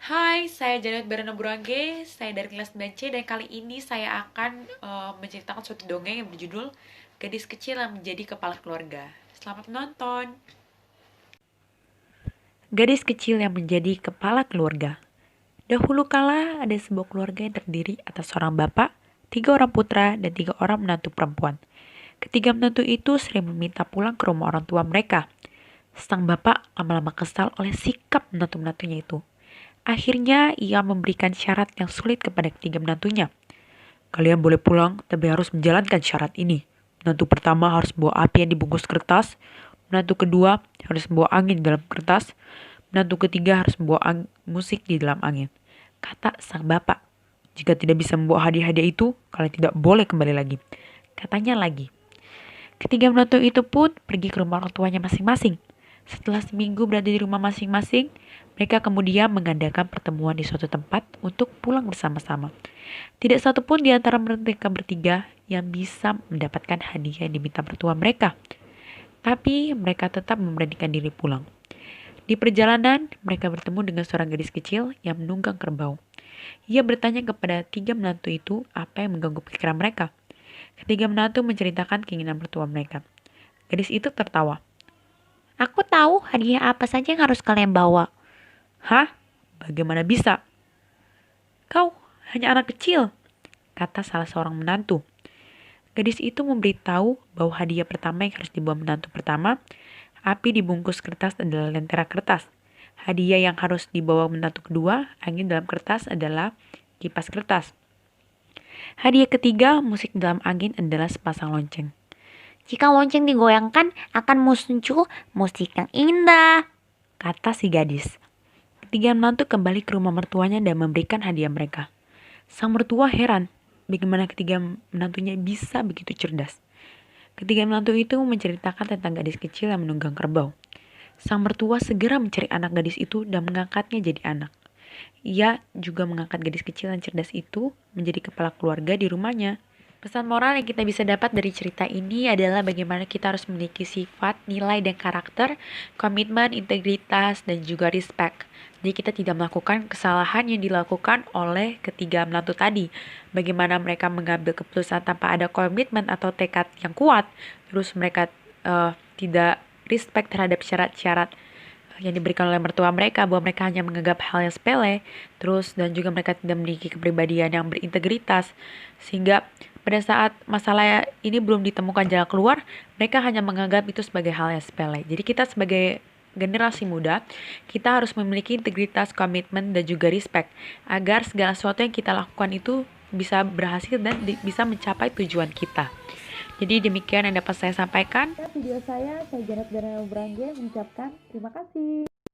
Hai, saya Janet Barana Burangge, saya dari kelas 9C dan kali ini saya akan menceritakan suatu dongeng yang berjudul Gadis Kecil yang Menjadi Kepala Keluarga. Selamat menonton. Gadis kecil yang menjadi kepala keluarga. Dahulu kala ada sebuah keluarga yang terdiri atas seorang bapak, 3 orang putra, dan 3 orang menantu perempuan. Ketiga menantu itu sering meminta pulang ke rumah orang tua mereka. Sang bapak lama-lama kesal oleh sikap menantu-menantunya itu. Akhirnya ia memberikan syarat yang sulit kepada ketiga menantunya. Kalian boleh pulang, tapi harus menjalankan syarat ini. Menantu pertama harus bawa api yang dibungkus kertas. Menantu kedua harus membawa angin di dalam kertas. Menantu ketiga harus membawa musik di dalam angin. Kata sang bapak, jika tidak bisa membawa hadiah-hadiah itu, kalian tidak boleh kembali lagi. Katanya lagi. Ketiga menantu itu pun pergi ke rumah orang tuanya masing-masing. Setelah seminggu berada di rumah masing-masing, mereka kemudian mengadakan pertemuan di suatu tempat untuk pulang bersama-sama. Tidak satu pun di antara mereka bertiga yang bisa mendapatkan hadiah yang diminta mertua mereka. Tapi mereka tetap memberanikan diri pulang. Di perjalanan, mereka bertemu dengan seorang gadis kecil yang menunggang kerbau. Ia bertanya kepada 3 menantu itu apa yang mengganggu pikiran mereka. Ketiga menantu menceritakan keinginan mertua mereka. Gadis itu tertawa. Aku tahu hadiah apa saja yang harus kalian bawa. Hah? Bagaimana bisa? Kau hanya anak kecil, kata salah seorang menantu. Gadis itu memberitahu bahwa hadiah pertama yang harus dibawa menantu pertama, api dibungkus kertas adalah lentera kertas. Hadiah yang harus dibawa menantu kedua, angin dalam kertas adalah kipas kertas. Hadiah ketiga, musik dalam angin adalah sepasang lonceng. Jika lonceng digoyangkan, akan muncul musik yang indah, kata si gadis. Ketiga menantu kembali ke rumah mertuanya dan memberikan hadiah mereka. Sang mertua heran, bagaimana ketiga menantunya bisa begitu cerdas. Ketiga menantu itu menceritakan tentang gadis kecil yang menunggang kerbau. Sang mertua segera mencari anak gadis itu dan mengangkatnya jadi anak. Ia juga mengangkat gadis kecil yang cerdas itu menjadi kepala keluarga di rumahnya. Pesan moral yang kita bisa dapat dari cerita ini adalah bagaimana kita harus memiliki sifat, nilai, dan karakter, komitmen, integritas, dan juga respect. Jadi kita tidak melakukan kesalahan yang dilakukan oleh ketiga menantu tadi. Bagaimana mereka mengambil keputusan tanpa ada komitmen atau tekad yang kuat. Terus mereka tidak respect terhadap syarat-syarat yang diberikan oleh mertua mereka, bahwa mereka hanya menganggap hal yang sepele, terus dan juga mereka tidak memiliki kepribadian yang berintegritas, sehingga pada saat masalah ini belum ditemukan jalan keluar, mereka hanya menganggap itu sebagai hal yang sepele. Jadi kita sebagai generasi muda, kita harus memiliki integritas, komitmen, dan juga respect, agar segala sesuatu yang kita lakukan itu bisa berhasil dan bisa mencapai tujuan kita. Jadi demikian yang dapat saya sampaikan. Video saya Janet Berangge mengucapkan terima kasih.